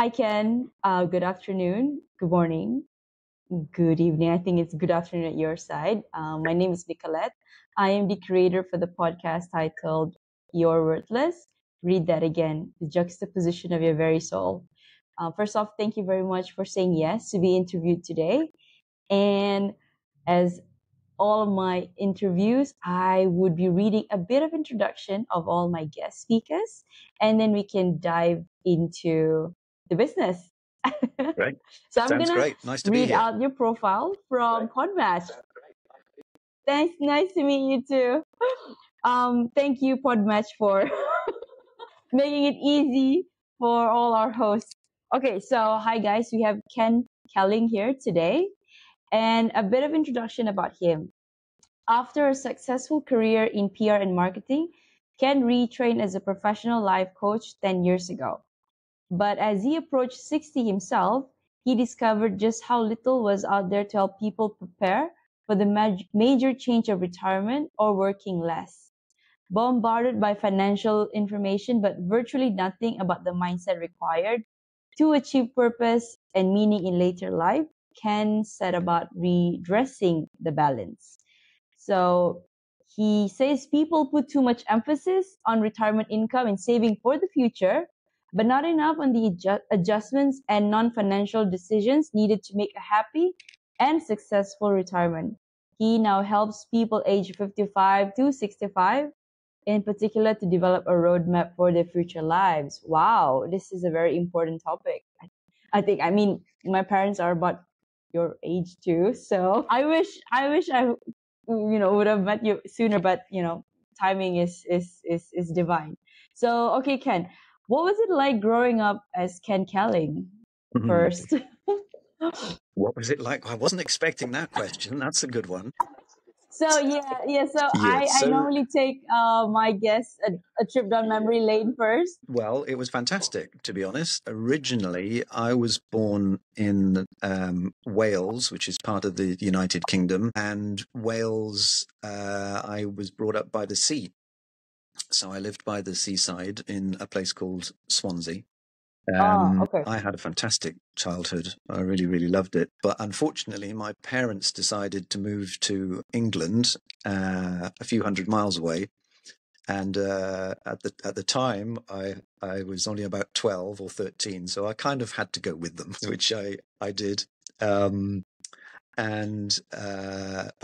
Hi, Ken. Good afternoon. Good morning. Good evening. I think it's good afternoon at your side. My name is Nicolette. I am the creator for the podcast titled You're Worthless. Read that again, the juxtaposition of your very soul. First off, thank you very much for saying yes to be interviewed today. And as all of my interviews, I would be reading a bit of introduction of all my guest speakers, and then we can dive into the business. Great. So I'm Sounds gonna great. Nice to be read here. out your profile from Podmatch. Thanks, nice to meet you too. Thank you, Podmatch, for making it easy for all our hosts. Okay, so hi guys, we have Ken Kelling here today, and a bit of introduction about him. After a successful career in PR and marketing, Ken retrained as a professional life coach 10 years ago. But as he approached 60 himself, he discovered just how little was out there to help people prepare for the major change of retirement or working less. Bombarded by financial information, but virtually nothing about the mindset required to achieve purpose and meaning in later life, Ken set about redressing the balance. So he says people put too much emphasis on retirement income and saving for the future, but not enough on the adjustments and non-financial decisions needed to make a happy and successful retirement. He now helps people age 55 to 65 in particular to develop a roadmap for their future lives. Wow, this is a very important topic. I think, I mean, my parents are about your age too, so I would have met you sooner, but timing is divine. So okay, Ken, what was it like growing up as Ken Kelling first? What was it like? I wasn't expecting that question. That's a good one. So so Yeah. I normally take my guests a trip down memory lane first. Well, it was fantastic, to be honest. Originally, I was born in Wales, which is part of the United Kingdom. And Wales, I was brought up by the sea. So I lived by the seaside in a place called Swansea. Okay. I had a fantastic childhood. I really, really loved it. But unfortunately, my parents decided to move to England, a few hundred miles away. And at the time, I was only about 12 or 13, so I kind of had to go with them, which I did. But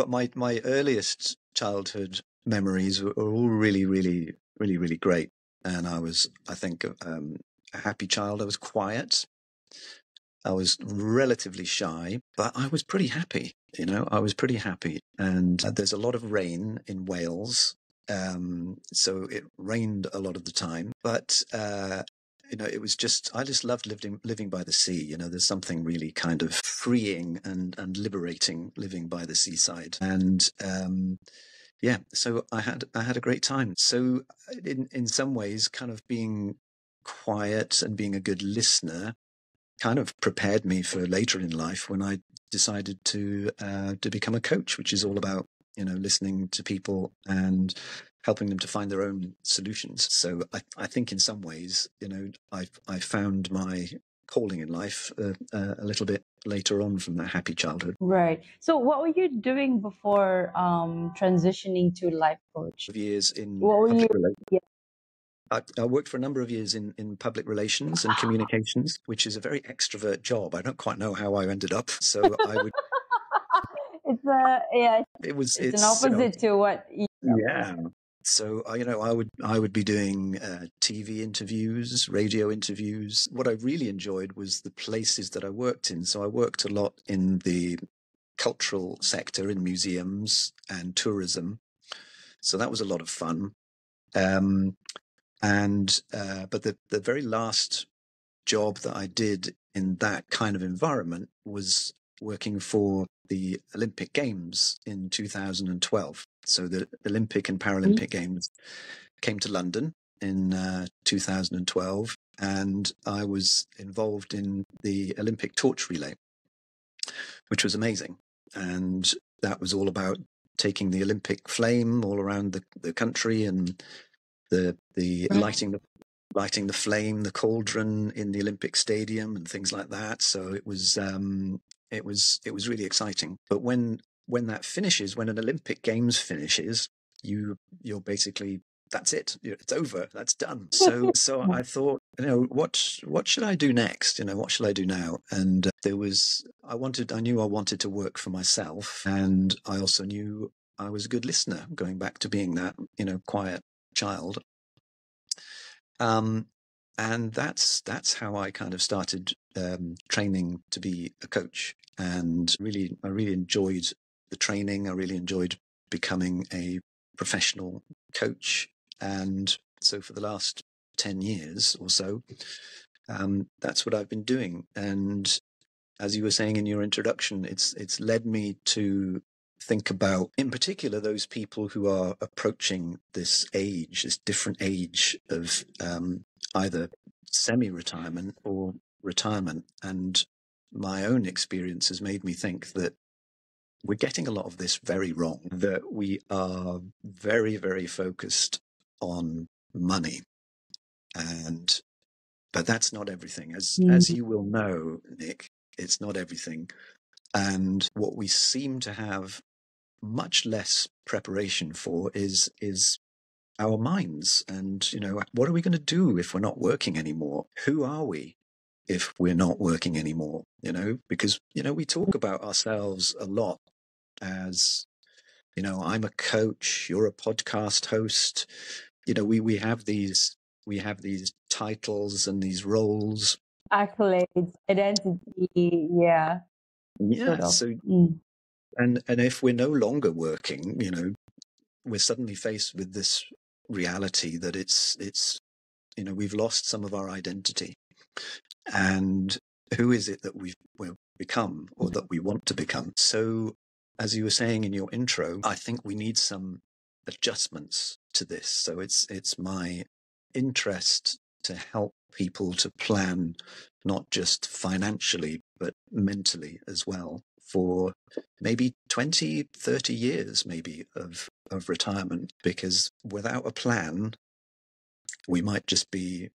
my earliest childhood memories were all really, really, really, really great. And I think, a happy child. I was quiet. I was relatively shy, but I was pretty happy. I was pretty happy. And there's a lot of rain in Wales. So it rained a lot of the time, but, it was I just loved living by the sea. There's something really kind of freeing and liberating living by the seaside. And, so I had a great time. So in some ways, kind of being quiet and being a good listener kind of prepared me for later in life when I decided to become a coach, which is all about listening to people and helping them to find their own solutions. So I think in some ways, I found my calling in life a little bit later on from that happy childhood. Right. So what were you doing before transitioning to life coach? Years in What were you? Yeah. I worked for a number of years in public relations and communications, which is a very extrovert job. I don't quite know how I ended up. So I would. It's an opposite to what. Yeah. So I would be doing TV interviews, radio interviews. What I really enjoyed was the places that I worked in. So I worked a lot in the cultural sector, in museums and tourism. So that was a lot of fun. But the very last job that I did in that kind of environment was working for the Olympic Games in 2012. So the Olympic and Paralympic Games came to London in 2012, and I was involved in the Olympic torch relay, which was amazing. And that was all about taking the Olympic flame all around the country and the lighting lighting the flame, the cauldron in the Olympic Stadium, and things like that. So it was really exciting. But when that finishes, when an Olympic Games finishes, you're basically, that's it. It's over. That's done. So I thought, what should I do next? What shall I do now? And I knew I wanted to work for myself, and I also knew I was a good listener, going back to being that, quiet child. And that's how I kind of started training to be a coach. And I really enjoyed the training. I really enjoyed becoming a professional coach. And so for the last 10 years or so, that's what I've been doing. And as you were saying in your introduction, it's led me to think about, in particular, those people who are approaching this different age of either semi-retirement or retirement. And my own experience has made me think that we're getting a lot of this very wrong, that we are very, very focused on money. But that's not everything. As you will know, Nick, it's not everything. And what we seem to have much less preparation for is our minds. And, what are we going to do if we're not working anymore? Who are we if we're not working anymore? Because, we talk about ourselves a lot as, I'm a coach, you're a podcast host. We have these titles and these roles. Accolades, identity, yeah. Yeah. Sort of. So, and if we're no longer working, we're suddenly faced with this reality that it's we've lost some of our identity. And who is it that we've become, or that we want to become? So, as you were saying in your intro, I think we need some adjustments to this. So it's my interest to help people to plan, not just financially, but mentally as well, for maybe 20, 30 years maybe of retirement. Because without a plan, we might just be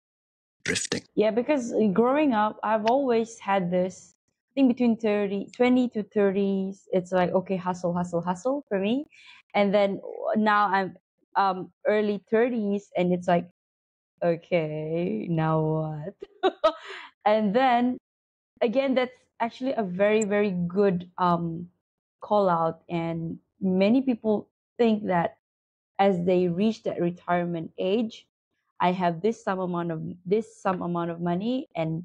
drifting. Yeah, because growing up, I've always had this thing between 20 to 30s. It's like, okay, hustle, hustle, hustle for me. And then now I'm early 30s, and it's like, okay, now what? And then again, that's actually a very, very good call out. And many people think that as they reach that retirement age, I have this some amount of money, and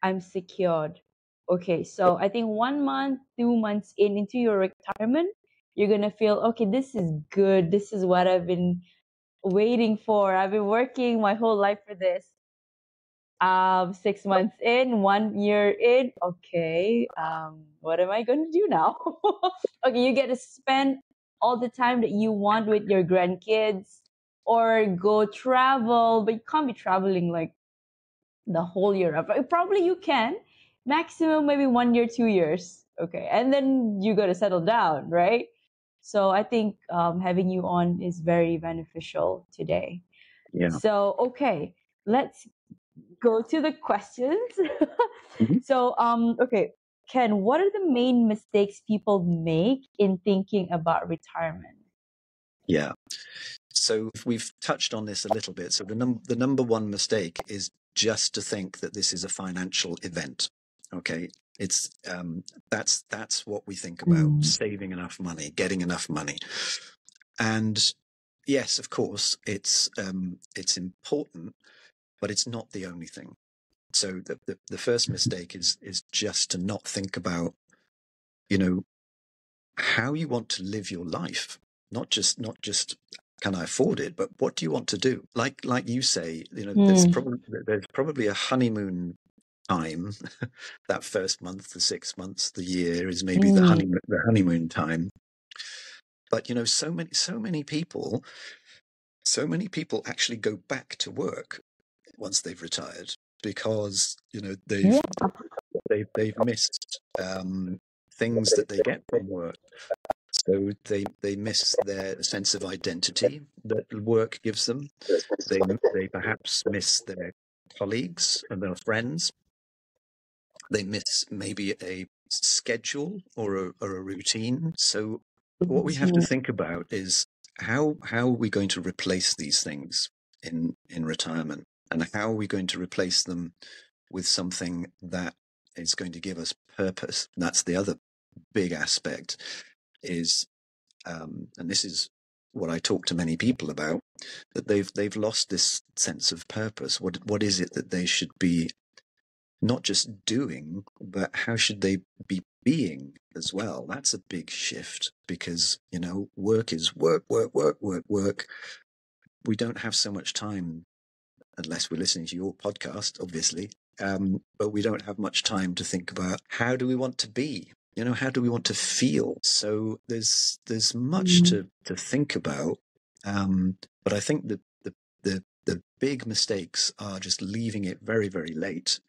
I'm secured. Okay, so I think 1 month, 2 months into your retirement, you're gonna feel, okay, this is good. This is what I've been waiting for. I've been working my whole life for this. 6 months in, 1 year in, okay, what am I gonna do now? Okay, you get to spend all the time that you want with your grandkids, or go travel, but you can't be traveling like the whole year. Probably you can, maximum maybe 1 year, 2 years. Okay, and then you got to settle down, right? So I think having you on is very beneficial today. Yeah. So okay, let's go to the questions. Mhm. So okay, Ken, what are the main mistakes people make in thinking about retirement? Yeah. So we've touched on this a little bit. So the number one mistake is just to think that this is a financial event. Okay, it's that's what we think about: saving enough money, getting enough money. And yes, of course, it's important, but it's not the only thing. So the first mistake is just to not think about, how you want to live your life. Not just can I afford it, but what do you want to do? Like you say, there's probably a honeymoon time. That first month, the 6 months, the year is maybe the honeymoon time. But so many people actually go back to work once they've retired, because they've missed things that they get from work. So they miss their sense of identity that work gives them. They perhaps miss their colleagues and their friends. They miss maybe a schedule or a routine. So what we have to think about is how are we going to replace these things in retirement, and how are we going to replace them with something that is going to give us purpose. And that's the other big aspect is, and this is what I talk to many people about, that they've lost this sense of purpose. What is it that they should be not just doing, but how should they be being as well? That's a big shift because, work is work, work, work, work, work. We don't have so much time, unless we're listening to your podcast, obviously. But we don't have much time to think about how do we want to be? How do we want to feel? So there's much to think about. But I think that the big mistakes are just leaving it very, very late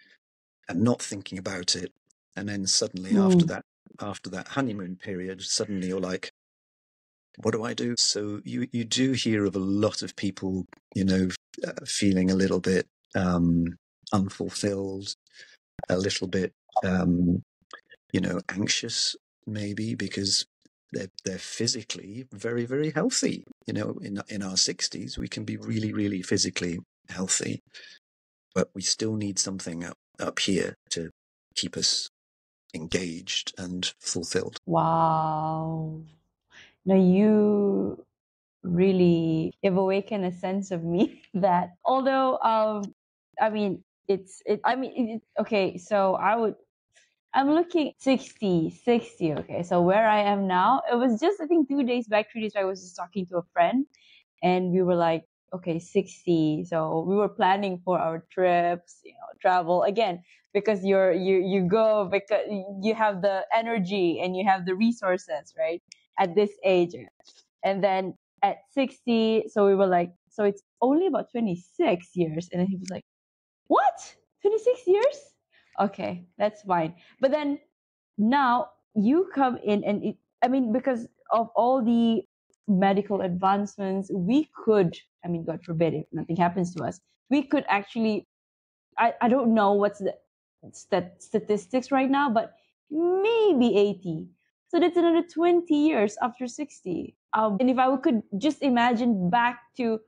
and not thinking about it. And then suddenly after that honeymoon period, suddenly you're like, what do I do? So you do hear of a lot of people, feeling a little bit unfulfilled, a little bit, anxious maybe because they're physically very, very healthy. In our 60s, we can be really, really physically healthy, but we still need something up here to keep us engaged and fulfilled. Wow. No, you really have awakened a sense of me that although okay, so I'm looking 60. Okay, so where I am now, it was just I think 2 days back, 3 days back, I was just talking to a friend and we were like, okay, 60. So we were planning for our trips, travel again, because you go because you have the energy and you have the resources, right? At this age. And then at 60, so we were like, so it's only about 26 years. And then he was like, what? 26 years? Okay, that's fine. But then now you come in and because of all the medical advancements, we could, God forbid if nothing happens to us, we could actually, I don't know what's the statistics right now, but maybe 80. So that's another 20 years after 60. And if I could just imagine back to,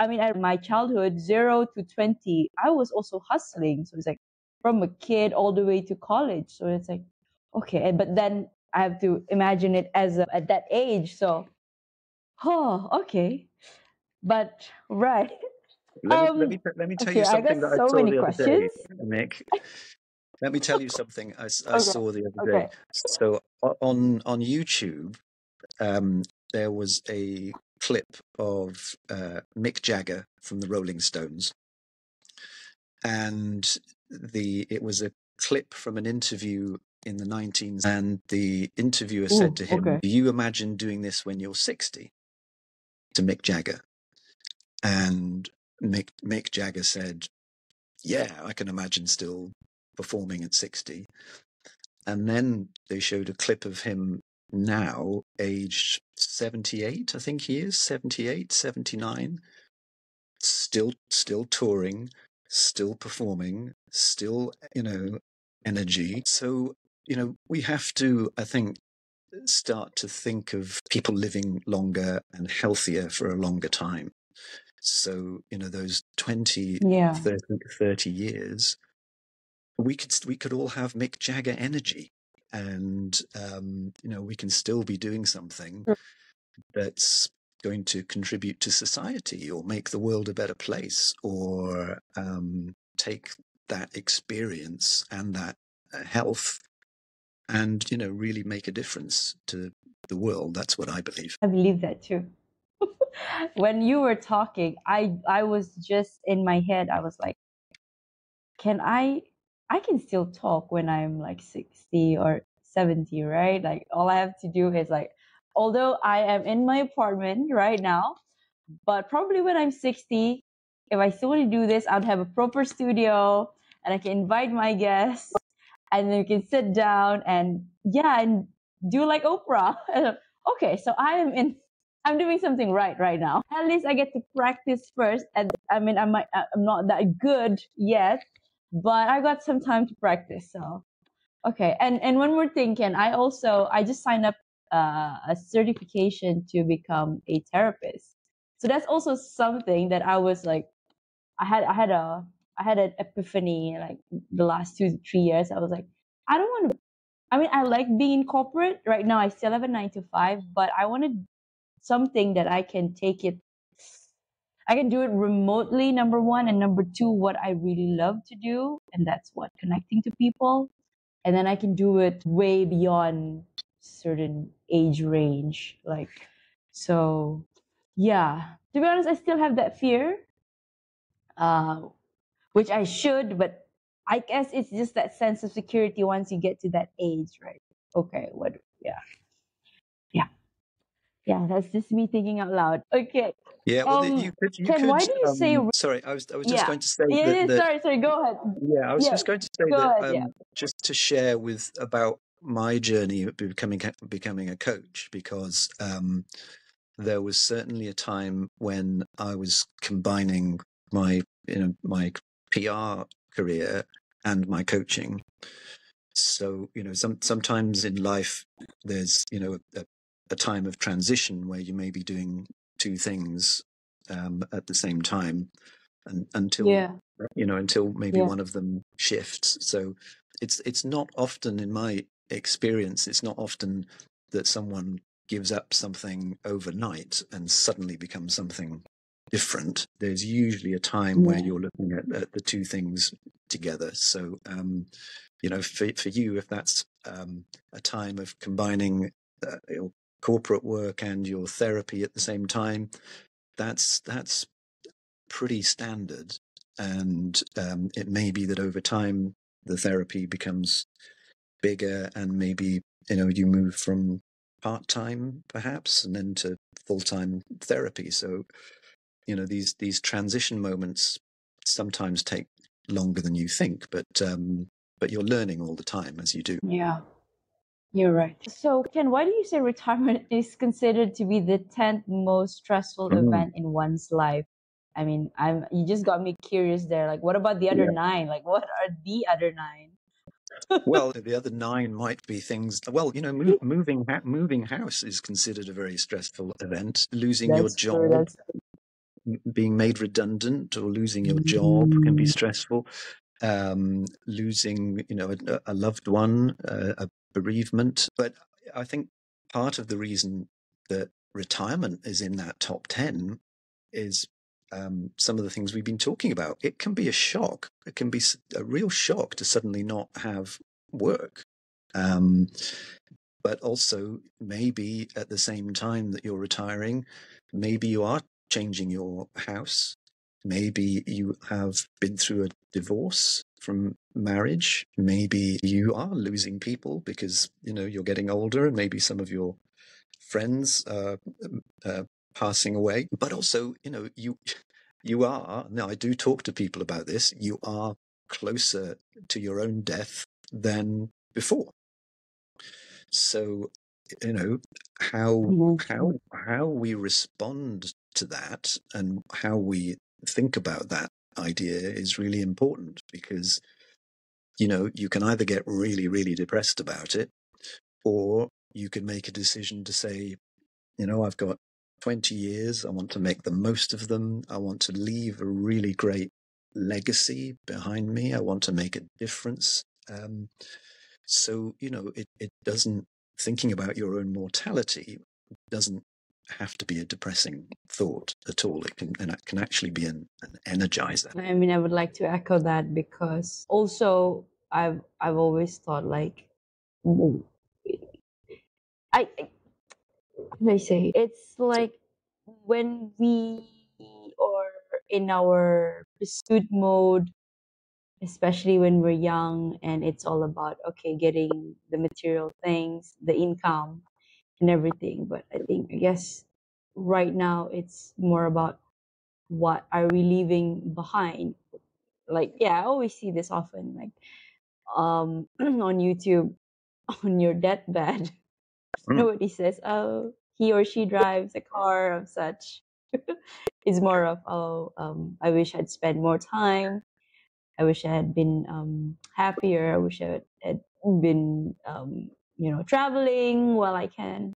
my childhood, 0 to 20, I was also hustling. So it's like from a kid all the way to college. So it's like, okay, but then I have to imagine it at that age. So, okay. But, right. Let me tell Okay, you I got something that I so saw many the other day, questions. Nick. Let me tell you something I Okay, saw the other day. okay. So on YouTube, there was a clip of Mick Jagger from the Rolling Stones, and it was a clip from an interview in the 19s, and the interviewer said to him, Okay. "Do you imagine doing this when you're 60?" To Mick Jagger, and Mick Jagger said, "Yeah, I can imagine still performing at 60." And then they showed a clip of him now, aged 78, I think he is, 78, 79, still touring, still performing, still, energy. So, we have to, I think, start to think of people living longer and healthier for a longer time. So, those 20, Yeah. 30 years, we could all have Mick Jagger energy, and we can still be doing something that's going to contribute to society or make the world a better place, or take that experience and that health and really make a difference to the world. That's what I believe. I believe that too. When you were talking, I was just in my head, I was like, can I can still talk when I'm like 60 or 70, right? Like all I have to do is like, although I am in my apartment right now, but probably when I'm 60, if I still want to do this, I'd have a proper studio and I can invite my guests and then we can sit down and do like Oprah. okay, so I'm doing something right now. At least I get to practice first. And I mean, I'm not that good yet, but I got some time to practice. So, okay. And one more thing, Ken, I just signed up a certification to become a therapist. So that's also something that I was like, I had an epiphany like the last 2 to 3 years. I was like, I don't want to. I mean, I like being in corporate right now. I still have a 9 to 5, but I wanted something that I can take it. I can do it remotely. Number one, and number two, what I really love to do, and that's what connecting to people. And then I can do it way beyond certain age range. Like, so yeah. To be honest, I still have that fear. Uh, which I should, but I guess it's just that sense of security once you get to that age, right? Okay, what? Yeah, yeah, yeah. That's just me thinking out loud. Okay, Yeah, well, you Ken, could. why do you say? Sorry, I was just Yeah, going to say yeah, that yeah. Sorry. Go ahead. yeah, I was Yeah, just going to say go that ahead. Yeah, just to share with about my journey of becoming a coach, because there was certainly a time when I was combining my PR career and my coaching. So sometimes in life there's a time of transition where you may be doing two things at the same time, and yeah, until maybe yeah, one of them shifts. So it's not often, in my experience, it's not often that someone gives up something overnight and suddenly becomes something different. There's usually a time where yeah, you're looking at the two things together. So for you, if that's a time of combining your corporate work and your therapy at the same time, that's pretty standard. And it may be that over time the therapy becomes bigger, and maybe you move from part-time perhaps and then to full-time therapy. So these transition moments sometimes take longer than you think, but you're learning all the time as you do. yeah. You're right. So, Ken, why do you say retirement is considered to be the 10th most stressful Mm, event in one's life? I mean, you just got me curious there. Like, what about the other yeah. 9? Like, what are the other 9? Well, the other 9 might be things. Well, moving house is considered a very stressful event. Losing your That's true. job, That's being made redundant, or losing your job can be Mm. stressful. Losing, a loved one, a bereavement. But I think part of the reason that retirement is in that top 10 is some of the things we've been talking about. It can be a shock. It can be a real shock to suddenly not have work. But also, maybe at the same time that you're retiring, maybe you are changing your house. Maybe you have been through a divorce from marriage. Maybe you are losing people because you're getting older, and maybe some of your friends are passing away. But also, you are, now I do talk to people about this, you are closer to your own death than before. So, you know, how how Mhm. how we respond to that and how we think about that idea is really important, because you can either get really, really depressed about it, or you can make a decision to say, I've got 20 years. I want to make the most of them. I want to leave a really great legacy behind me. I want to make a difference. So, it doesn't, thinking about your own mortality doesn't have to be a depressing thought at all. It can actually be an energizer. I mean, I would like to echo that because also I've always thought like, mm, I how do I say it's like when we are in our pursuit mode, especially when we're young, and it's all about okay getting the material things, the income and everything. But I guess right now it's more about what are we leaving behind. Like, yeah, I always see this often, like on YouTube, on your deathbed. Mm. Nobody says, oh, he or she drives a car of such. It's more of, I wish I'd spent more time. I wish I had been happier. I wish I had been, traveling while I can.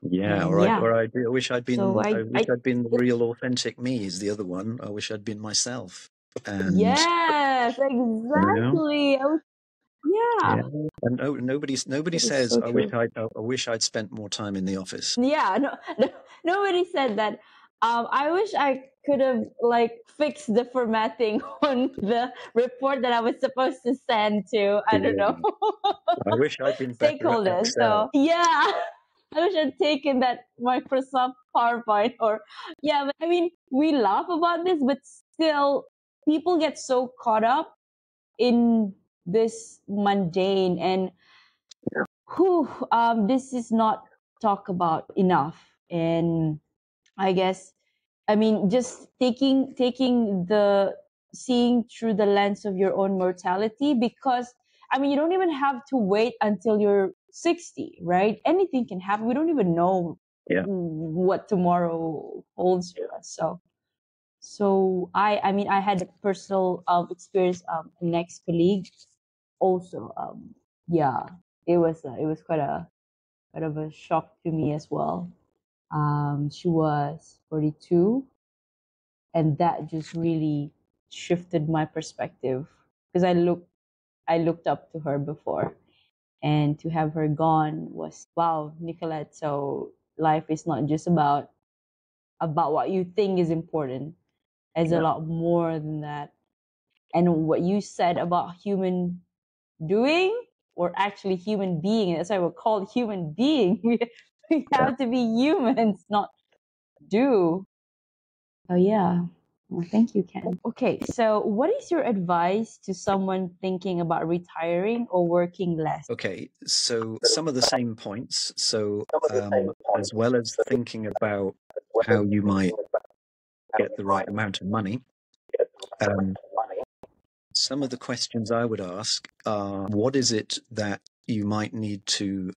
Yeah, And yeah, I wish I'd so been, I wish I'd been the real authentic me is the other one. I wish I'd been myself. And, yes, you know, exactly. Yeah, yeah. And nobody that is says, so true. I wish I'd spent more time in the office. Yeah, no, nobody said that. I wish I could have like fixed the formatting on the report that I was supposed to send to, I don't know, Yeah. I wish I'd been better at stakeholders. Excel. So yeah, I wish I'd taken that Microsoft PowerPoint or yeah. But I mean, we laugh about this, but still, people get so caught up in this mundane and whew, this is not talked about enough. And I guess, I mean, just taking the seeing through the lens of your own mortality, because I mean, you don't even have to wait until you're 60, right? Anything can happen. We don't even know Yeah. what tomorrow holds for us. So I mean, I had a personal experience. An ex-colleague also, yeah, it was quite of a shock to me as well. She was 42, and that just really shifted my perspective because I looked up to her before, and to have her gone was wow, Nicolette. So life is not just about what you think is important. There's a Yeah. lot more than that. And what you said about human doing, or actually human being, that's why we're called human being. We Yeah. have to be humans, not do. Oh, yeah. Well, thank you, Ken. Okay, so what is your advice to someone thinking about retiring or working less? Okay. So some of the same points. So, as well as thinking about how you might get the right amount of money, um, some of the questions I would ask are, what is it that you might need to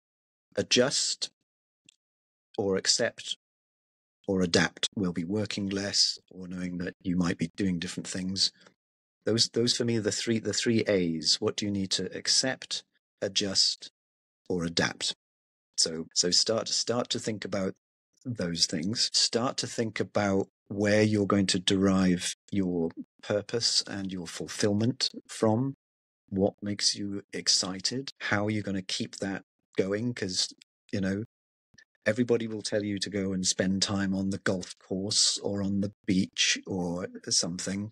adjust or accept or adapt? Will be working less or knowing that you might be doing different things. Those for me are the three A's. What do you need to accept, adjust, or adapt? So start to think about those things. Start to think about where you're going to derive your purpose and your fulfillment from. What makes you excited? How are you going to keep that going? Because, you know, everybody will tell you to go and spend time on the golf course or on the beach or something,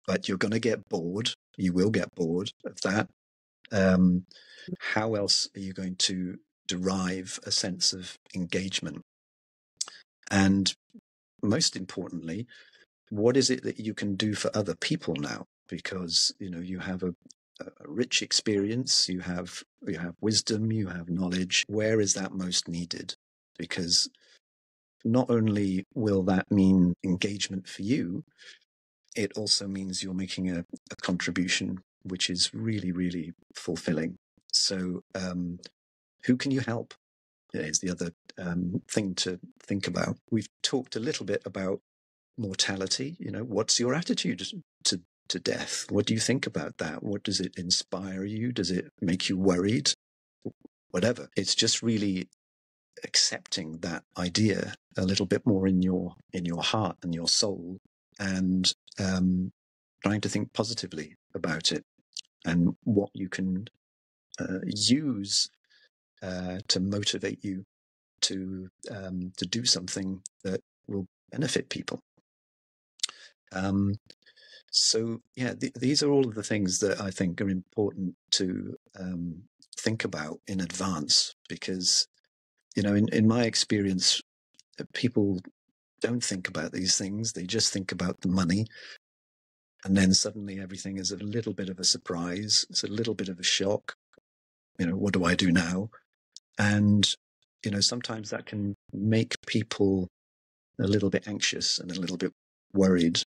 but you're going to get bored. You will get bored of that. How else are you going to derive a sense of engagement? And most importantly, what is it that you can do for other people now? Because, you know, you have a rich experience, you have wisdom, you have knowledge. Where is that most needed? Because not only will that mean engagement for you, it also means you're making a contribution, which is really, really fulfilling. So, who can you help? Is the other thing to think about. We've talked a little bit about mortality. You know, what's your attitude to death? What do you think about that? What does it inspire you? Does it make you worried? Whatever. It's just really accepting that idea a little bit more in your heart and your soul, and trying to think positively about it and what you can use to motivate you to do something that will benefit people. So yeah, these are all of the things that I think are important to think about in advance, because, you know, in my experience, people don't think about these things. They just think about the money. And then suddenly everything is a little bit of a surprise. It's a little bit of a shock. You know, what do I do now? And, you know, sometimes that can make people a little bit anxious and a little bit worried,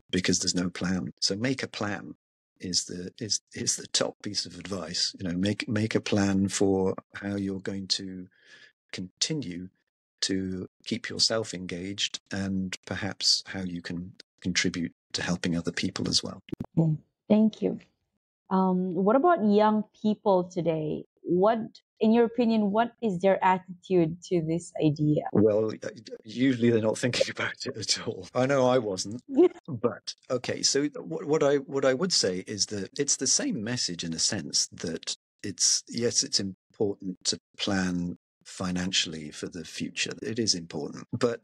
because there's no plan. So make a plan is the top piece of advice. You know, make a plan for how you're going to continue to keep yourself engaged, and perhaps how you can contribute to helping other people as well. Thank you. What about young people today? What, in your opinion, what is their attitude to this idea? Well, usually they're not thinking about it at all. I know I wasn't. But okay, so what I would say is that it's the same message in a sense, that it's important to plan financially for the future. It is important. But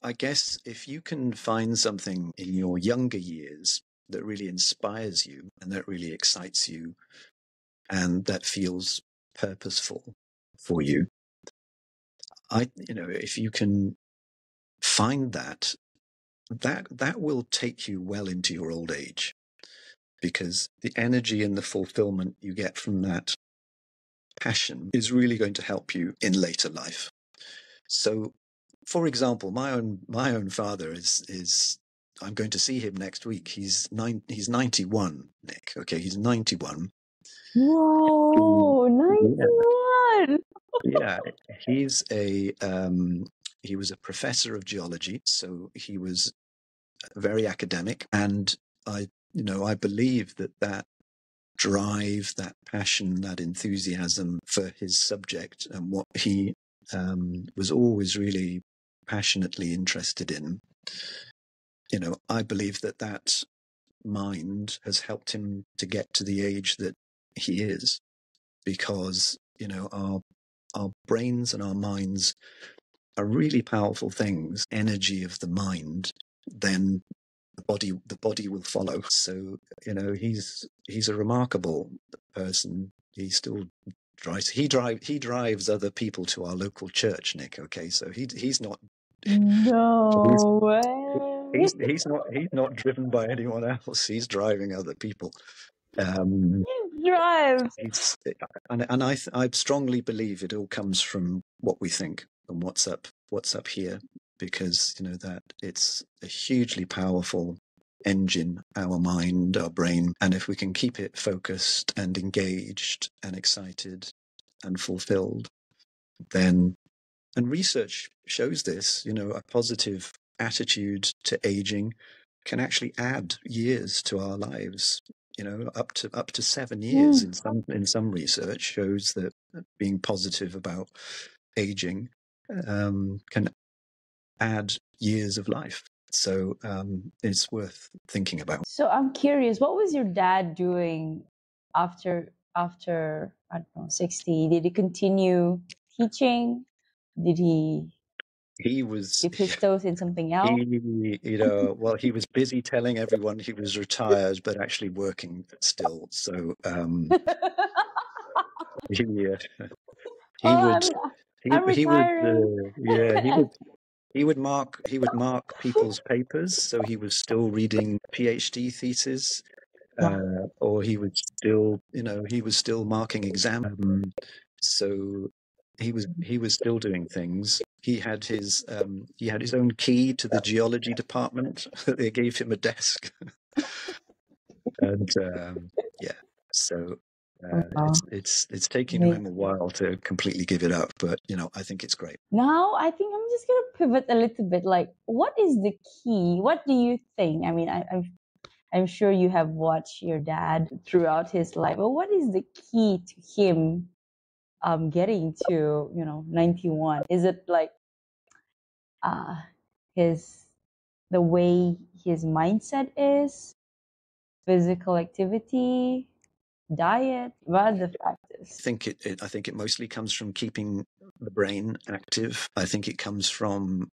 I guess if you can find something in your younger years that really inspires you and that really excites you and that feels purposeful for you, if you can find that will take you well into your old age, because the energy and the fulfillment you get from that passion is really going to help you in later life. So, for example, my own father is I'm going to see him next week. He's 91, Nick. Okay, he's 91. Whoa, 91. Yeah, he's he was a professor of geology, so he was very academic, and I believe that drive, that passion, that enthusiasm for his subject and what he was always really passionately interested in, I believe that mind has helped him to get to the age that he is, because our brains and our minds are really powerful things. Energy of the mind, then the body will follow. So he's a remarkable person. He still drives. He drives other people to our local church, Nick. Okay, so he's not. No way. He's not driven by anyone else. He's driving other people. Drives. And I strongly believe it all comes from what we think and what's up here, because that it's a hugely powerful engine, our mind, our brain, and if we can keep it focused and engaged and excited and fulfilled, then, and research shows this, a positive attitude to aging can actually add years to our lives. Up to 7 years in some research shows that being positive about aging can add years of life. So it's worth thinking about. So I'm curious, what was your dad doing after I don't know, 60? Did he continue teaching? Did he was dip his toes in something else? he was busy telling everyone he was retired, but actually working still. So he would I'm he would retiring. he would mark people's papers, so he was still reading PhD theses, or he was still marking exams. So he was still doing things. He had his own key to the geology department. They gave him a desk, and so it's taking him a while to completely give it up, but I think it's great. Now I think I'm just gonna pivot a little bit. Like, what is the key? What do you think? I mean, I'm sure you have watched your dad throughout his life, but what is the key to him getting to 91? Is it like the way his mindset is, physical activity, diet? What are the factors? I think it mostly comes from keeping the brain active. I think it comes from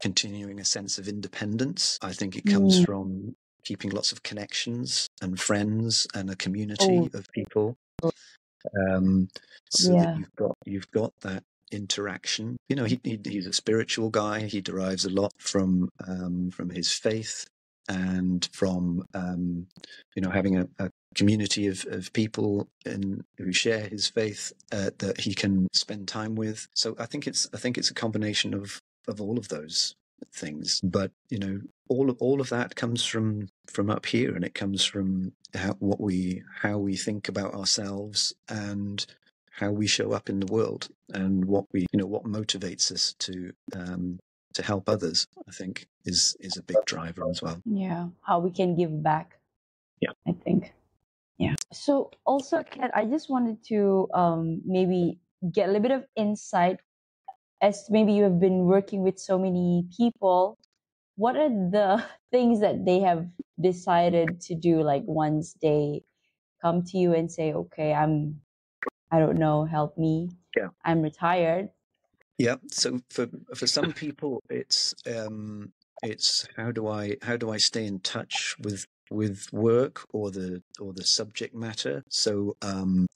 continuing a sense of independence. I think it comes from keeping lots of connections and friends and a community of people, so that you've got that interaction. He's a spiritual guy. He derives a lot from his faith, and from having a community of people who share his faith that he can spend time with. So I think it's a combination of all of those things. But all of that comes from up here, and it comes from how we think about ourselves, and how we show up in the world and what motivates us to help others, I think is a big driver as well. Yeah, how we can give back. Yeah. I think. Yeah. So also, Kat, I just wanted to maybe get a little bit of insight, as maybe you have been working with so many people. What are the things that they have decided to do, like once they come to you and say, okay, I don't know, help me. Yeah. I'm retired. Yeah. So for some people, it's how do I stay in touch with work or the subject matter. So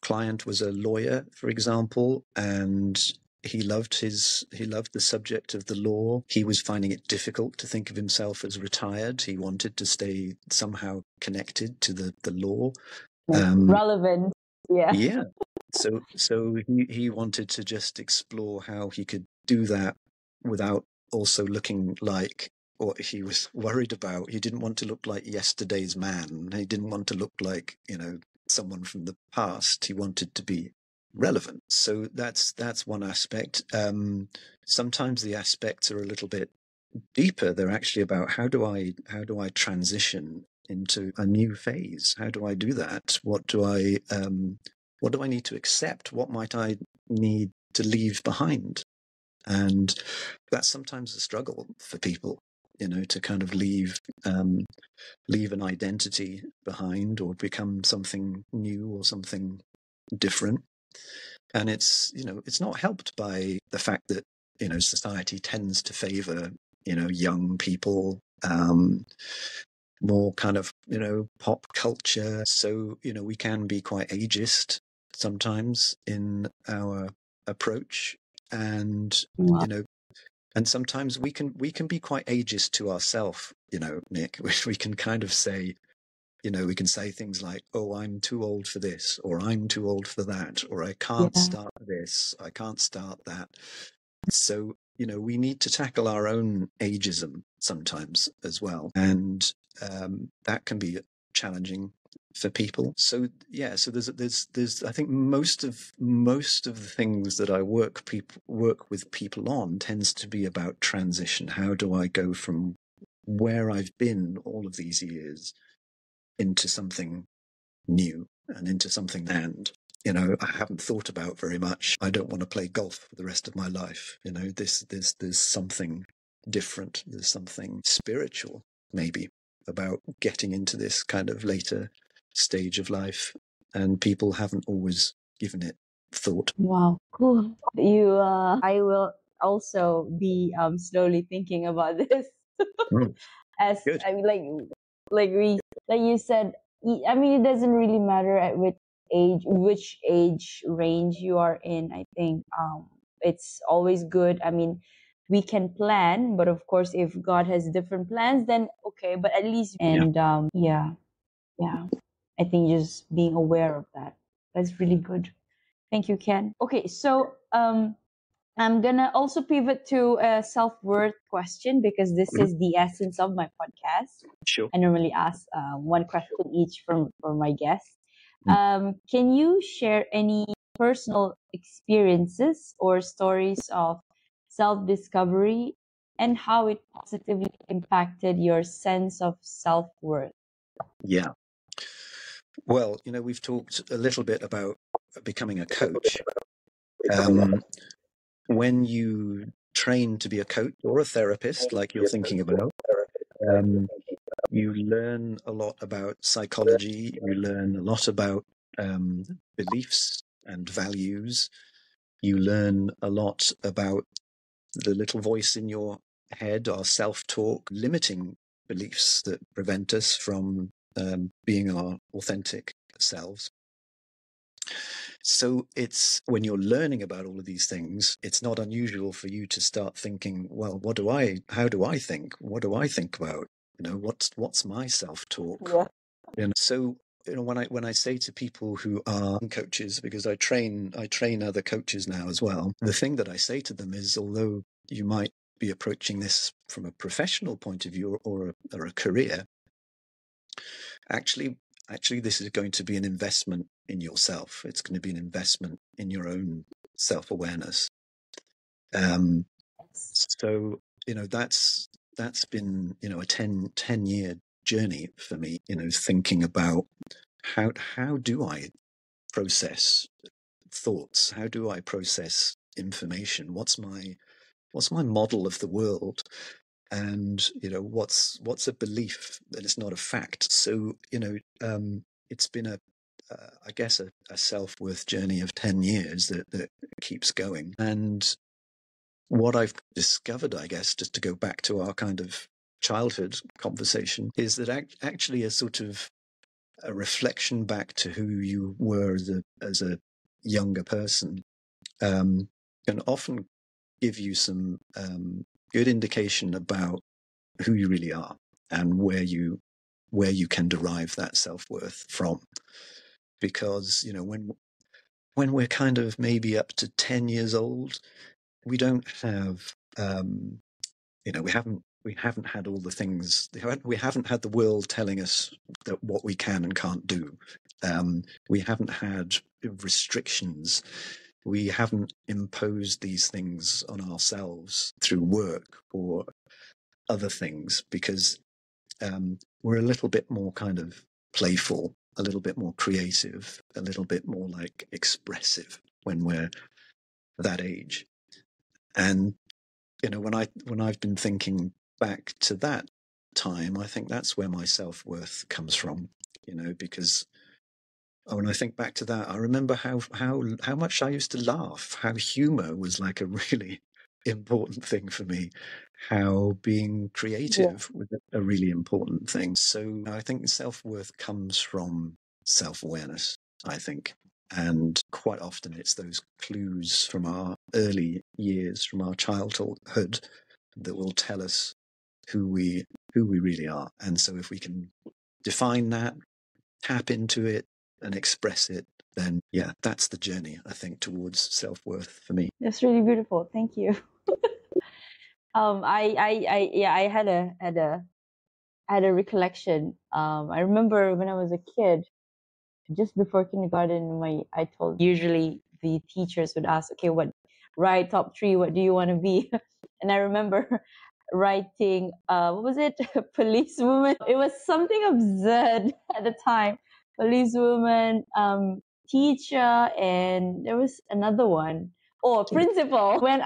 client was a lawyer, for example, and he loved the subject of the law. He was finding it difficult to think of himself as retired. He wanted to stay somehow connected to the law. Relevant. Yeah. Yeah. So he wanted to just explore how he could do that without also looking like, or he was worried about, he didn't want to look like yesterday's man. He didn't want to look like, someone from the past. He wanted to be relevant. So that's one aspect. Sometimes the aspects are a little bit deeper. They're actually about how do I transition into a new phase? How do I do that? What do I need to accept? What might I need to leave behind? And that's sometimes a struggle for people, to kind of leave an identity behind or become something new or something different. And it's not helped by the fact that, society tends to favor, young people, more kind of, pop culture. So, we can be quite ageist sometimes in our approach. And, Wow. and sometimes we can be quite ageist to ourselves, Nick. We can kind of say, we can say things like, oh, I'm too old for this, or I'm too old for that, or I can't start this, I can't start that. So, we need to tackle our own ageism sometimes as well. And that can be challenging for people. So yeah, so there's I think most of the things that I work with people on tends to be about transition. How do I go from where I've been all of these years into something new and into something I haven't thought about very much. I don't want to play golf for the rest of my life. There's something different. There's something spiritual, maybe, about getting into this kind of later stage of life. And people haven't always given it thought. Wow, cool. I will also be slowly thinking about this. As Good. I mean, like you said, I mean, it doesn't really matter at which age range you are in. I think it's always good. I mean, we can plan, but of course, if God has different plans, then okay. But at least, and yeah. I think just being aware of that's really good. Thank you, Ken. Okay, so I'm gonna also pivot to a self-worth question, because this is the essence of my podcast. Sure. I normally ask one question each for my guests. Can you share any personal experiences or stories of self-discovery and how it positively impacted your sense of self-worth? Yeah. Well, we've talked a little bit about becoming a coach. When you train to be a coach or a therapist, like you're thinking about, you learn a lot about psychology. You learn a lot about beliefs and values. You learn a lot about the little voice in your head, our self-talk, limiting beliefs that prevent us from being our authentic selves. So it's when you're learning about all of these things, it's not unusual for you to start thinking, well, how do I think? What do I think about? What's my self-talk? Yeah. So when I say to people who are coaches, because I train other coaches now as well, the thing that I say to them is, although you might be approaching this from a professional point of view or a career, actually this is going to be an investment in yourself. It's going to be an investment in your own self-awareness. So, that's been, a 10-year journey for me, thinking about how do I process thoughts? How do I process information? What's my model of the world? And, what's a belief that is not a fact? So, it's been I guess a self-worth journey of 10 years that keeps going. And what I've discovered, I guess, just to go back to our kind of childhood conversation, is that actually a sort of a reflection back to who you were as a younger person can often give you some good indication about who you really are and where you can derive that self-worth from. Because, when we're kind of maybe up to 10 years old, we don't have, we haven't had all the things, we haven't had the world telling us that what we can and can't do. We haven't had restrictions. We haven't imposed these things on ourselves through work or other things, because we're a little bit more kind of playful, a little bit more creative, a little bit more like expressive when we're that age. And when I've been thinking back to that time, I think that's where my self-worth comes from. Because when I think back to that, I remember how much I used to laugh, how humor was like a really important thing for me, how being creative was a really important thing. So I think self-worth comes from self-awareness, I think. And quite often it's those clues from our early years, from our childhood, that will tell us who we really are. And so if we can define that, tap into it and express it, then yeah, that's the journey, I think, towards self-worth for me. That's really beautiful. Thank you. I had a recollection. I remember when I was a kid, just before kindergarten, I told usually the teachers would ask, okay, write top 3, what do you want to be? And I remember writing, what was it? Policewoman. It was something absurd at the time. Policewoman, teacher, and there was another one. Oh, principal. When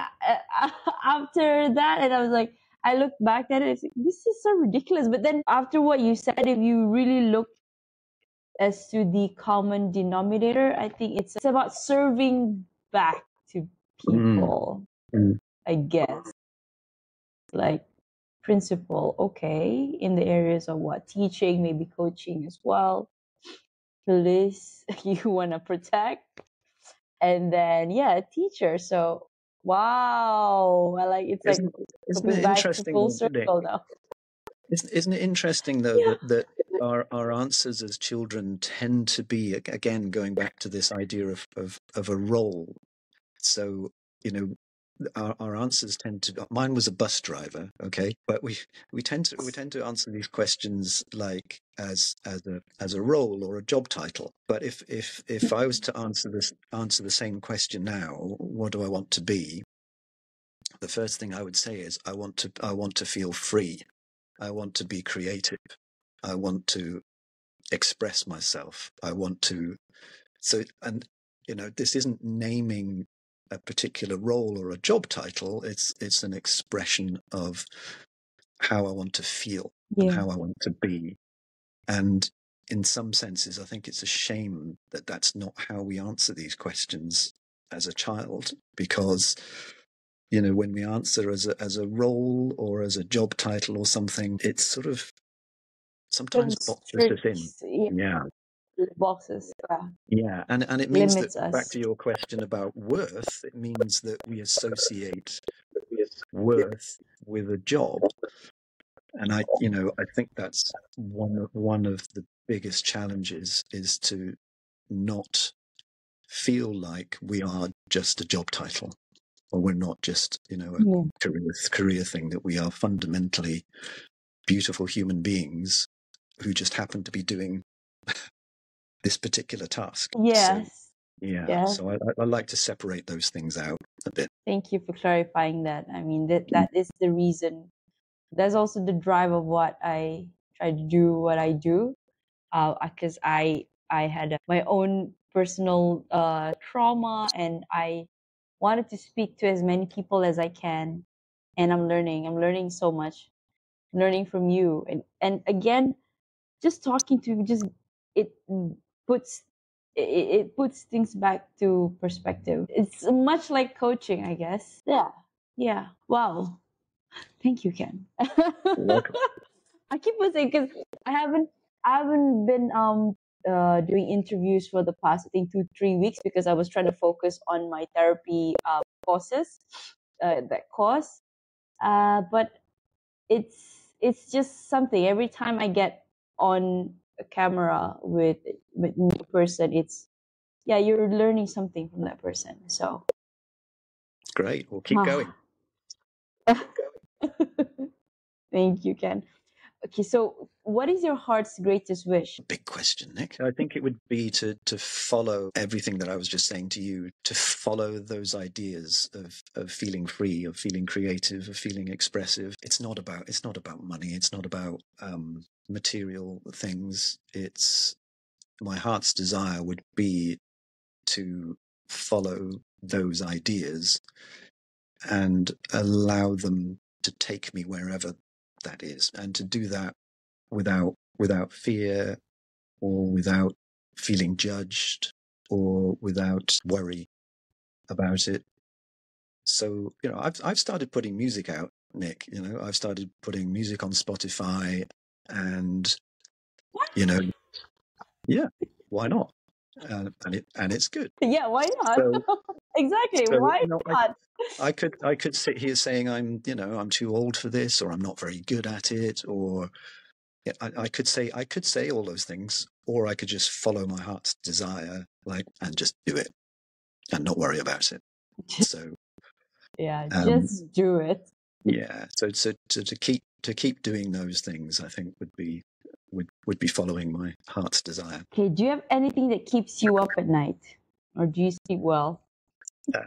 after that, and I was like, I looked back at it, it's like, this is so ridiculous. But then after what you said, if you really look as to the common denominator, I think it's about serving back to people, I guess. Like principal, okay, in the areas of what? Teaching, maybe coaching as well. Police, you want to protect. And then, yeah, teacher. So, wow. It's like Isn't coming it back to interesting, full Nick? circle now. Isn't it interesting, though, Yeah. that our answers as children tend to be, again, going back to this idea of a role. So, our answers tend to, mine was a bus driver, okay, but we tend to answer these questions like as a role or a job title. But if I was to answer the same question now, what do I want to be? The first thing I would say is I want to feel free. I want to be creative. I want to express myself. I want to, and this isn't naming a particular role or a job title. It's an expression of how I want to feel and how I want to be. And in some senses, I think it's a shame that that's not how we answer these questions as a child, because when we answer as a role or as a job title or something, it's sort of sometimes boxes us in. Yeah. Boxes. Yeah, and it means that, Limits us. back to your question about worth, it means that we associate worth with a job. And I think that's one of the biggest challenges, is to not feel like we are just a job title, or we're not just, a career thing, that we are fundamentally beautiful human beings who just happen to be doing this particular task. Yes. Yeah. Yeah. So I like to separate those things out a bit. Thank you for clarifying that. I mean, that is the reason. That's also the drive of what I try to do, what I do. Because I had my own personal trauma, and I wanted to speak to as many people as I can. And I'm learning so much, learning from you, and again, just talking to you, just it puts it puts things back to perspective. It's much like coaching, I guess. Yeah, yeah. Wow. Thank you, Ken. You're welcome. I keep on saying because I haven't been doing interviews for the past, I think, 2-3 weeks, because I was trying to focus on my therapy courses, that course. But it's just something. Every time I get on a camera with new person, it's, yeah, you're learning something from that person. So Great. Well, keep going. thank you, Ken. Okay, so what is your heart's greatest wish? Big question, Nick. I think it would be to follow everything that I was just saying to you, to follow those ideas of feeling free, of feeling creative, of feeling expressive. It's not about money. It's not about material things. It's my heart's desire would be to follow those ideas and allow them to take me wherever that is, and to do that without fear, or without feeling judged, or without worry about it. So, I've started putting music out, Nick. I've started putting music on Spotify, and What? yeah, why not? And it's good. Yeah, why not? So, Exactly, so why not? I could sit here saying I'm too old for this, or I'm not very good at it, or yeah, I could say all those things, or I could just follow my heart's desire, and just do it and not worry about it. So Yeah, um, just do it. yeah, so to keep doing those things, I think would be following my heart's desire. Okay, do you have anything that keeps you up at night? Or do you sleep well?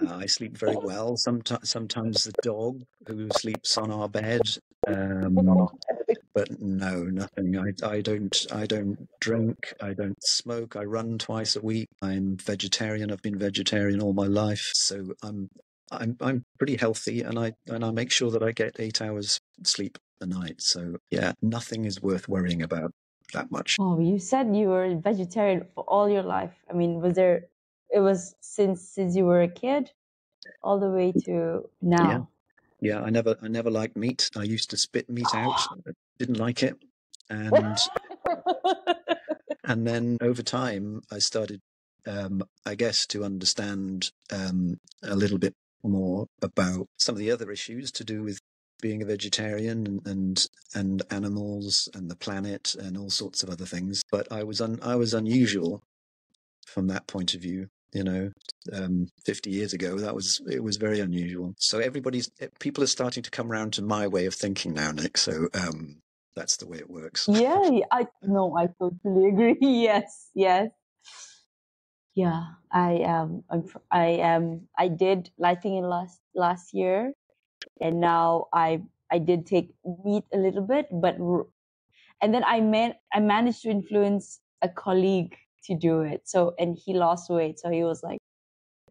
I sleep very well. Sometimes the dog who sleeps on our bed. But no, nothing. I don't drink. I don't smoke. I run twice a week. I'm vegetarian. I've been vegetarian all my life, so I'm pretty healthy, and I make sure that I get 8 hours sleep a night. So yeah, nothing is worth worrying about that much. Oh, you said you were vegetarian for all your life. I mean, it was since you were a kid all the way to Yeah, now? yeah. I never liked meat. I used to spit meat out. I didn't like it, and And then over time, I started, I guess, to understand a little bit more about some of the other issues to do with being a vegetarian, and animals and the planet and all sorts of other things. But I was unusual from that point of view. 50 years ago, it was very unusual. So people are starting to come around to my way of thinking now, Nick. So that's the way it works. Yeah, I no, I totally agree. Yes, yes. Yeah, I did lighting in last year, and now I did take meat a little bit, and then I managed to influence a colleague to do it. So, and he lost weight, so he was like,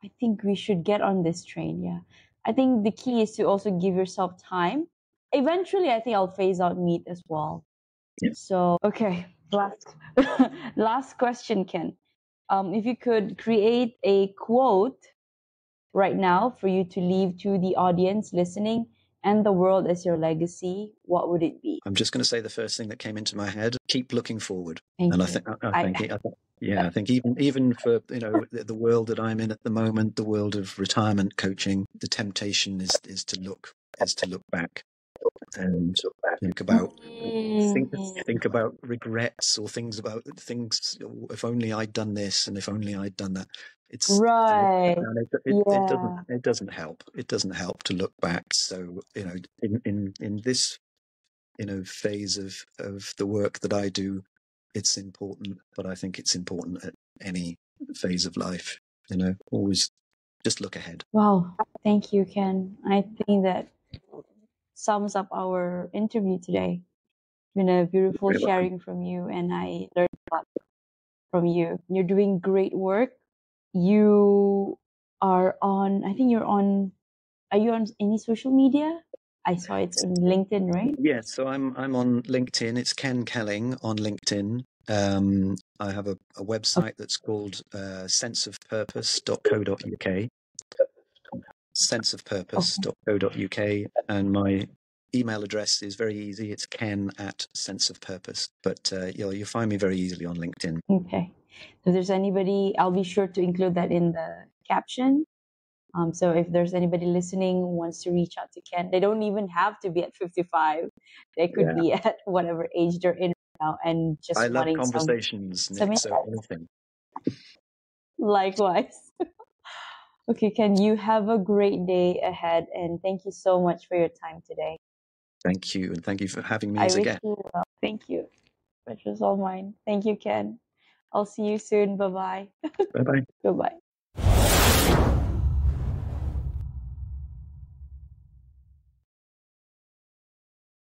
I think we should get on this train. Yeah, I think the key is to also give yourself time. Eventually, I think I'll phase out meat as well. Yeah. So, okay, last last question, Ken. If you could create a quote right now for you to leave to the audience listening and the world as your legacy, what would it be? I'm just going to say the first thing that came into my head: keep looking forward. Thank And you. I think even for the world that I'm in at the moment, the world of retirement coaching, the temptation is to look back and think about think about regrets, or things. If only I'd done this, and if only I'd done that. It's Right. and Yeah. it doesn't help. It doesn't help to look back. So in this phase of the work that I do, it's important. But I think it's important at any phase of life. always just look ahead. Wow. Thank you, Ken. I think that sums up our interview today. It's been a beautiful Very welcome. sharing from you, and I learned a lot from you. You're doing great work. You are on, I think are you on any social media? I saw it's on LinkedIn, right? Yes, so I'm on LinkedIn. It's Ken Kelling on LinkedIn. I have a website that's called senseofpurpose.co.uk, Okay. senseofpurpose.co.uk, and my email address is very easy. It's ken@senseofpurpose. But you'll find me very easily on LinkedIn. Okay. So if there's anybody, I'll be sure to include that in the caption. So if there's anybody listening who wants to reach out to Ken, they don't even have to be at 55. They could Yeah, be at whatever age they're in now and I just love wanting conversations, some Nick. So insight. anything. Likewise. Okay, Ken, you have a great day ahead, and thank you so much for your time today. Thank you, and thank you for having me I as a wish guest. you well. Thank you. Which was all mine. Thank you, Ken. I'll see you soon. Bye bye. Bye bye. Goodbye.